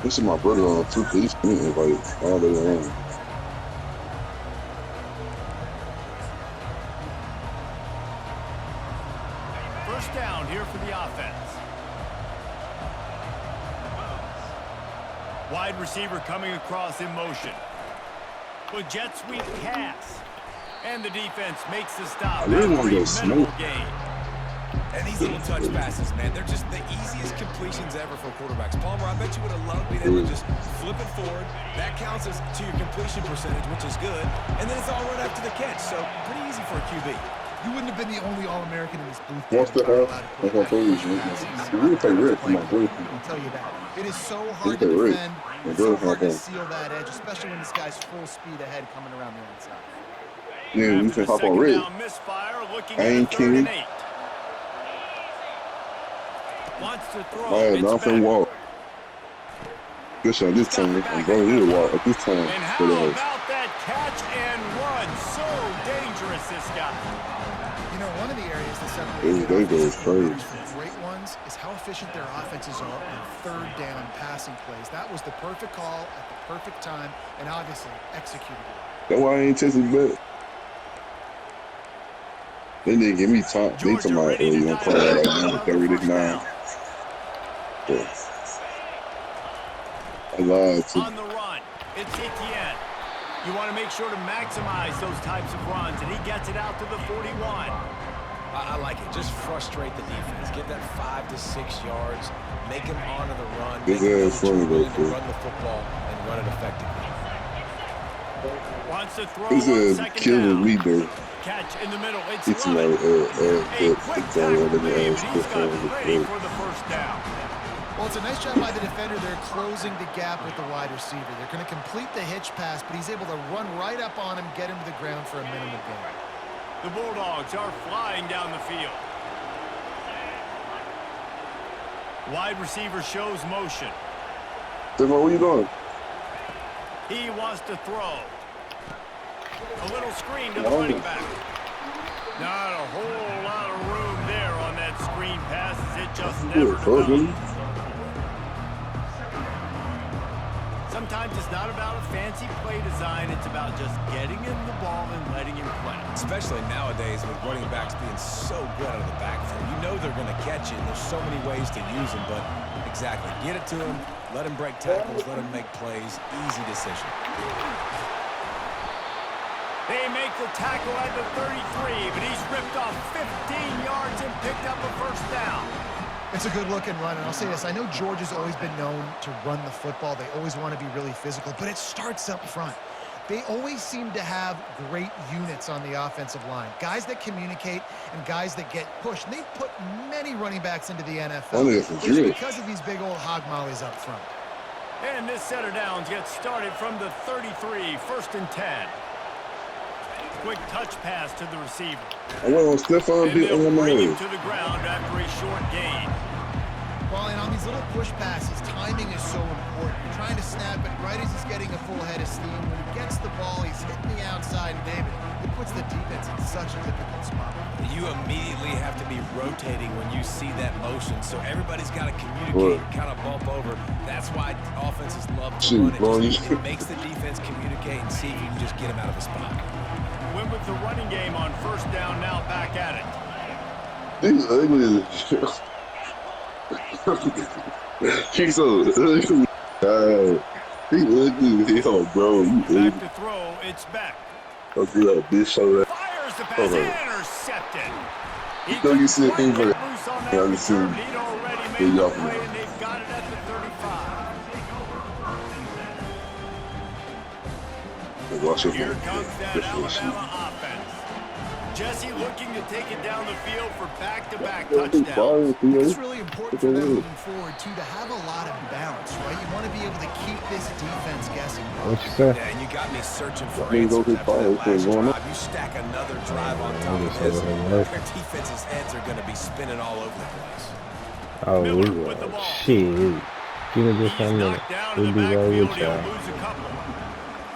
This is my brother on too. He's meeting like all day long. First down here for the offense. Wide receiver coming across in motion. With jet sweep pass. And the defense makes the stop I really after want to a go minimal smoke. gain. And these little touch passes, man, they're just the easiest completions ever for quarterbacks. Palmer, I bet you would have loved being able to just flip it forward. That counts as to your completion percentage, which is good. And then it's all right after the catch, so pretty easy for a QB. You wouldn't have been the only All-American in this booth. What's the hell? That's my favorite. You really play red for my boyfriend. I'll tell you that. It is so You hard play to red. defend. My It's so girlfriend hard to plays. seal that edge, especially when this guy's full speed ahead coming around the outside. Yeah, you After can the hop on second red. down misfire, looking I at ain't a 3rd and kidding. 8. Wants to I throw. had It's nothing back. walk. Good shot this time. I'm going to walk at this time. And For how the about that catch and run? So dangerous, this guy. You know, one of the areas that This separates day good goes offensive crazy. players from great ones is how efficient their offenses are on third down passing plays. That was the perfect call at the perfect time, and obviously executed it. That's why I ain't chasing back. They didn't give me time. They told my you gonna call it like 39. Yeah. I lied to. On the run, it's Etienne. You want to make sure to maximize those types of runs, and he gets it out to the 41. I like it. Just frustrate the defense. Get that 5 to 6 yards. Make them honor the run. This Make them know ass that you're funny though, willing to too. run the football and run it effectively. Wants to throw This on is 2nd killing down. me though. Catch in the middle. It's It's Lovett. like A quick tackle let me made, ask but he's got the ready for the first down. Well, it's a nice job by the defender. They're closing the gap with the wide receiver. They're going to complete the hitch pass, but he's able to run right up on him, get him to the ground for a minimal gain. The Bulldogs are flying down the field. Wide receiver shows motion. Stefan, where you going? He wants to throw. A little screen to the running back. Not a whole lot of room there on that screen pass as it just never developed. Sometimes it's not about a fancy play design. It's about just getting him the ball and letting him play. Especially nowadays with running backs being so good out of the backfield. You know they're going to catch it. There's so many ways to use them, but exactly. Get it to him. Let him break tackles. Let him make plays. Easy decision. They make the tackle at the 33, but he's ripped off 15 yards and picked up a first down. It's a good-looking run, and I'll say this. I know Georgia's always been known to run the football. They always want to be really physical, but it starts up front. They always seem to have great units on the offensive line, guys that communicate and guys that get pushed. And they've put many running backs into the NFL. It's because of these big old hog mollies up front. And this set of downs gets started from the 33, 1st and 10. Quick touch pass to the receiver. I went on Stefan And beat they'll on my bring him head. to the ground after a short gain. Well, and on these little push passes, timing is so important. You're trying to snap it right as he's getting a full head of steam. When he gets the ball, he's hitting the outside, and David, it puts the defense in such a difficult spot. You immediately have to be rotating when you see that motion, so everybody's got to communicate and kind of bump over. That's why offenses love to run it. It makes the defense communicate and see if you can just get him out of a spot. Win with the running game on first down, now back at it. He's ugly as shit. He's so ugly. He's ugly as hell, bro. Back to throw, it's back. I'll do that bitch show that. Fires the pass, intercepted. He Don't you see a thing couldn't for quite get loose on that Yeah, I see. return. He'd already made the play, and they've got it at the 35. Here comes that Alabama offense. Jesse looking to take it down the field for back-to-back touchdowns. It's really important for them moving forward, too, to have a lot of balance, right? You want to be able to keep this defense guessing. Yeah, and you got me searching for answers after that last drive. You stack another drive on top of this, their defense's heads are going to be spinning all over the place. Oh, shit. Give me just 1 minute. We'll be right with y'all.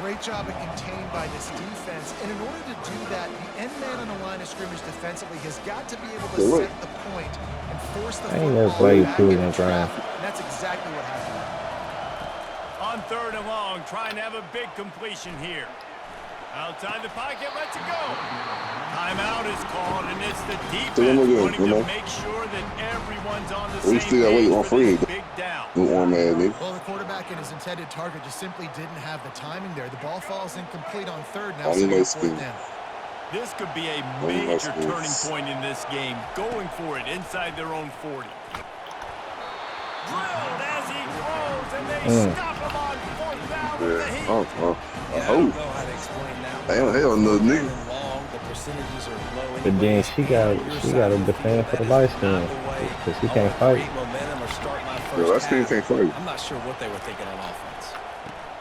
Great job of contained by this defense. And in order to do that, the end man on the line of scrimmage defensively has got to be able to set the point and force the football back in the traffic. And that's exactly what happened. On 3rd and long, trying to have a big completion here. Outside the pocket, lets it go. Timeout is called, and it's the defense wanting to make sure that everyone's on the same page for this big down. Well, the quarterback and his intended target just simply didn't have the timing there. The ball falls incomplete on 3rd. Now it's 4th down. This could be a major turning point in this game. Going for it inside their own 40. Drilled as he throws, and they stop him on 4th down with the heat. I don't know how to explain that. Hell no, nigga. The percentages are low. But then she got to defend for the light skin because she can't fight. Yeah, light skin can't fight. I'm not sure what they were thinking on offense.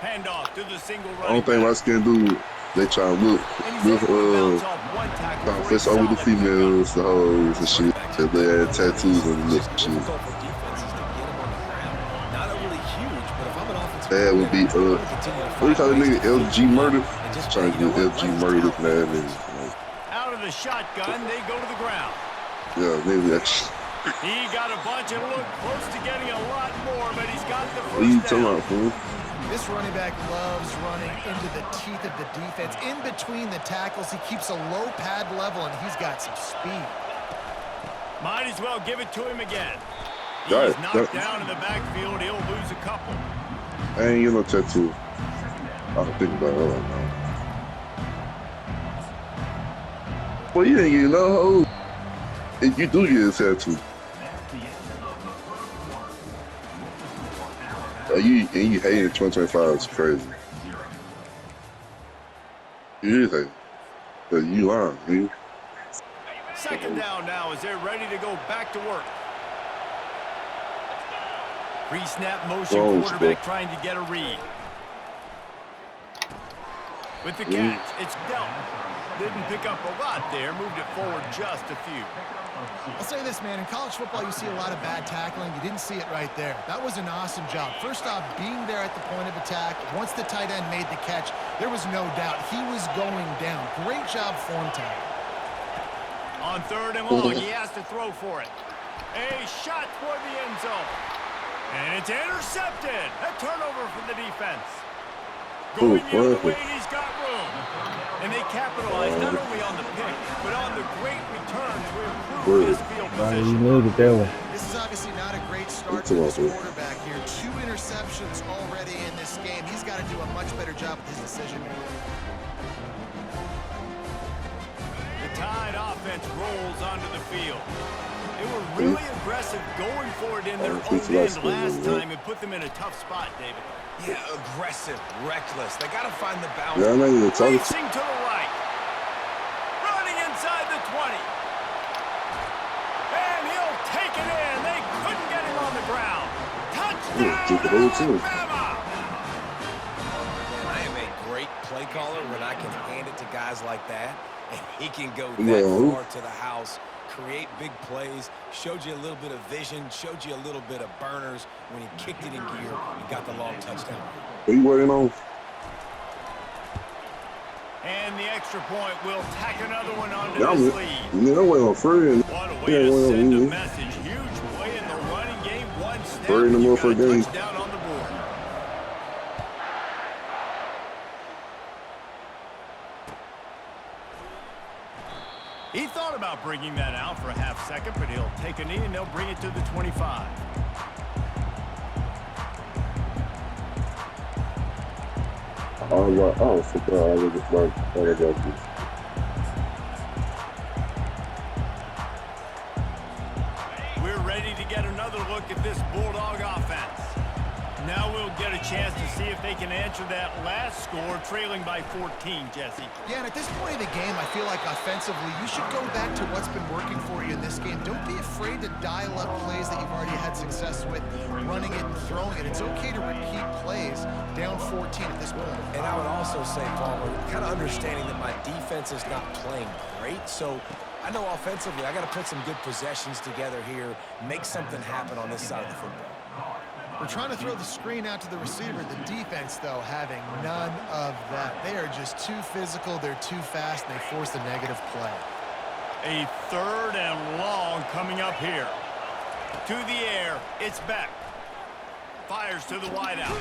Handoff to the single I don't think light skin do. They try to look fish over the females, the hoes and shit. They had tattoos on the lip and shit. That would be what do you call the nigga? LG murder? Trying to do LG murder looking at me. Out of the shotgun, they go to the ground. Yeah, maybe that's. He got a bunch and looked close to getting a lot more, but he's got the What are you first talking down. about, fool? This running back loves running into the teeth of the defense. In between the tackles, he keeps a low pad level, and he's got some speed. Might as well give it to him again. Got He's it. knocked down in the backfield. He'll lose a couple. I ain't get no tattoo. I don't think about it right now. Well, you ain't get no hoe. If you do get a tattoo. You hate it 2025 is crazy. You is hating. But you lying, man. 2nd down now as they're ready to go back to work. Pre-snap motion quarterback trying to get a read. With the catch, it's dealt. Didn't pick up a lot there, moved it forward just a few. I'll say this, man. In college football, you see a lot of bad tackling. You didn't see it right there. That was an awesome job. First off, being there at the point of attack. Once the tight end made the catch, there was no doubt he was going down. Great job form tackle. On 3rd and long, he has to throw for it. A shot toward the end zone. And it's intercepted. A turnover from the defense. Going the other way, he's got room. And they capitalize not only on the pick, but on the great return to improve his field position. You needed that one. This is obviously not a great start for this quarterback here. 2 interceptions already in this game. He's got to do a much better job with his decision making. The Tide offense rolls onto the field. They were really aggressive going for it in their own end last time and put them in a tough spot, David. Yeah, aggressive, reckless. They got to find the balance. Yeah, I know you're talking. Racing to the right. Running inside the 20. And he'll take it in. They couldn't get him on the ground. Touchdown, Alabama! And I am a great play caller when I can hand it to guys like that. And he can go that far to the house, create big plays, showed you a little bit of vision, showed you a little bit of burners when he kicked it in gear and got the long touchdown. What you waiting on? And the extra point will tack another one onto this lead. Yeah, I'm waiting on Furry. What a way to send a message. Huge play in the running game. One snap, Furry in the you got a game. touchdown on the board. He thought about bringing that out for a half second, but he'll take a knee and they'll bring it to the 25. Oh, forgot. I was just like, We're ready to get another look at this Bulldog offense. Now we'll get a chance to see if they can answer that last score, trailing by 14, Jesse. Yeah, and at this point of the game, I feel like offensively, you should go back to what's been working for you in this game. Don't be afraid to dial up plays that you've already had success with, running it and throwing it. It's okay to repeat plays down 14 at this point. And I would also say, Palmer, kind of understanding that my defense is not playing great, so I know offensively I got to put some good possessions together here, make something happen on this side of the football. We're trying to throw the screen out to the receiver. The defense, though, having none of that. They are just too physical, they're too fast, and they force the negative play. A 3rd and long coming up here. To the air, it's Beck. Fires to the wideout.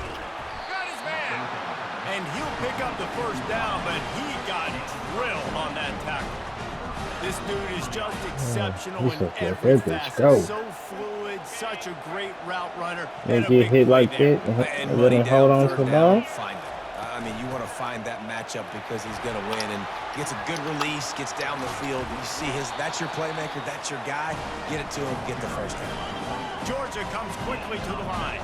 Got his man. And he'll pick up the first down, but he got drilled on that tackle. This dude is just exceptional He's in so every good. Let's facet. go. So fluid, such a great route runner. They And a get big hit play like there. that And and money then hold down, on to the third ball. down, find it. I mean, you want to find that matchup because he's going to win and gets a good release, gets down the field. You see that's your playmaker, that's your guy. Get it to him, get the first down. Georgia comes quickly to the line.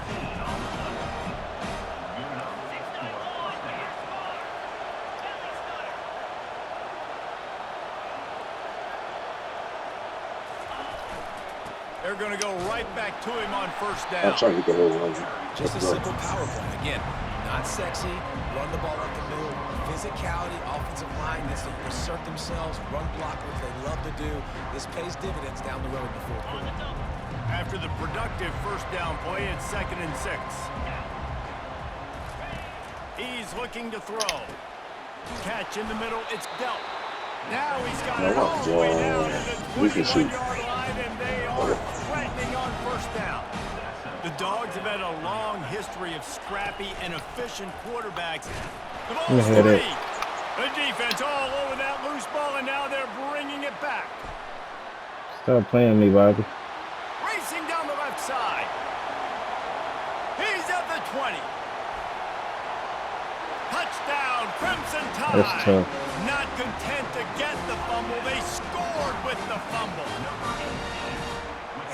They're going to go right back to him on first down. I'm trying to get the whole run. Just a simple power play. Again, not sexy, run the ball up the middle, physicality, offensive line needs to assert themselves, run block, which they love to do. This pays dividends down the road in the fourth quarter. After the productive first down play, it's 2nd and 6. He's looking to throw. Catch in the middle, it's dealt. Now he's got it all the way down to the We can shoot. 21-yard line, and they are threatening on first down. The Dogs have had a long history of scrappy and efficient quarterbacks. The ball's free. The defense all over that loose ball, and now they're bringing it back. Stop playing me, Bobby. Racing down the left side. He's at the 20. Touchdown, Crimson Tide. That's tough. Not content to get the fumble, they scored with the fumble.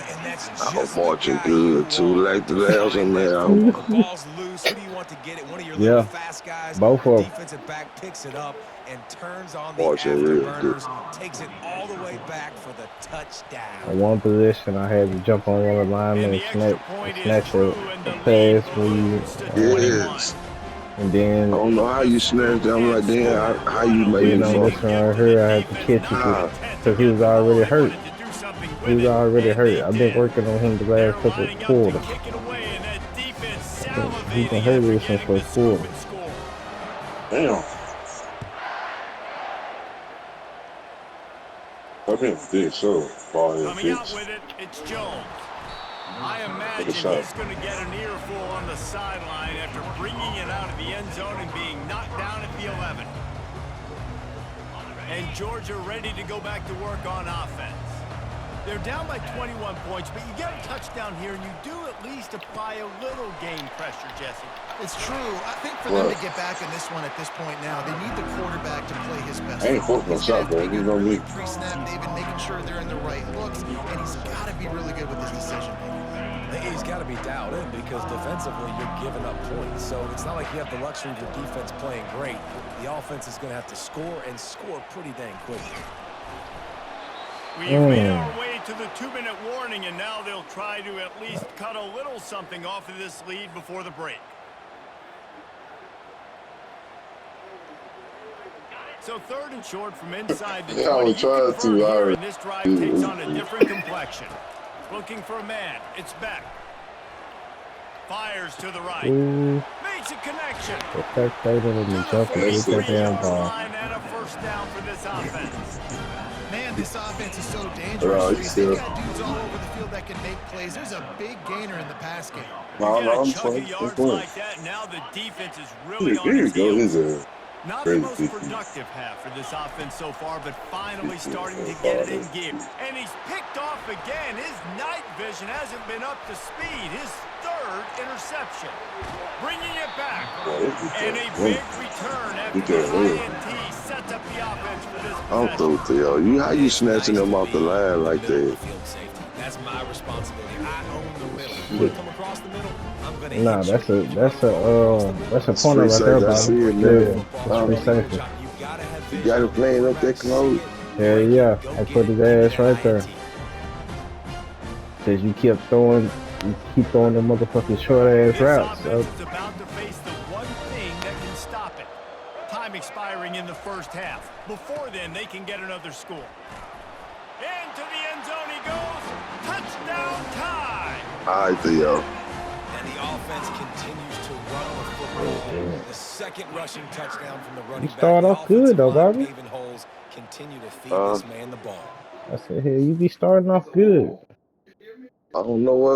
And that's I'm just marching good too late to the house in there. ball's loose. Who do you want to get it? One of your little fast guys. Both of them. Defensive back picks it up and turns on the Marching real good. afterburners. Takes it all the way back for the touchdown. In one position, I had to jump on one of the linemen and snatch a pass for you. Yes. And then, I don't know how you snatched down like that. How you made you it know, this one right here, I had to catch it because he was already hurt. He was already hurt. I've been working on him the last couple of quarters. He's been hurt ever since first quarter. Damn. I mean, this so ball is Coming out fixed. with it, it's Jones. I imagine he's going to get an earful on the sideline after bringing it out of the end zone and being knocked down at the 11. And Georgia ready to go back to work on offense. They're down by 21 points, but you get a touchdown here, and you do at least apply a little game pressure, Jesse. It's true. I think for them to get back in this one at this point now, they need the quarterback to play his best. I ain't focused on shot, bro. You know me. Pre-snap, they've been making sure they're in the right looks, and he's got to be really good with his decision making. He's got to be dialed in because defensively you're giving up points. So it's not like you have the luxury of your defense playing great. The offense is going to have to score and score pretty dang quickly. We've made our way to the 2-minute warning, and now they'll try to at least cut a little something off of this lead before the break. So 3rd and short from inside the 20. I was trying to. Here, and this drive takes on a different complexion. Looking for a man. It's Beck. Fires to the right. Makes a connection. And a first down for this offense. Man, this offense is so dangerous. They've got dudes all over the field that can make plays. There's a big gainer in the pass game. I'm Chunk of yards like that. Now the defense is really on its heels. Not the most productive half for this offense so far, but finally starting to get it in gear. And he's picked off again. His night vision hasn't been up to speed. His 3rd interception. Bringing it back. And a big return after the INT sets up the offense for this possession. I'm through to y'all. How you snatching them off the line like that? That's my responsibility. I own the middle. You want to come across the middle? I'm going to Nah, that's a corner right there, Bobby. Yeah, that's free safety. You got him playing up that close? Yeah, I put his ass right there. Cause you keep throwing the motherfucking short ass routes. So. Is about to face the one thing that can stop it. Time expiring in the first half. Before then, they can get another score. Into the end zone he goes. Touchdown time. All right, Theo. And the offense continues to run the football. The 2nd rushing touchdown from the running back. You start off good though, Bobby. Even holes continue to feed this man the ball. I said, hey, you be starting off good. I don't know what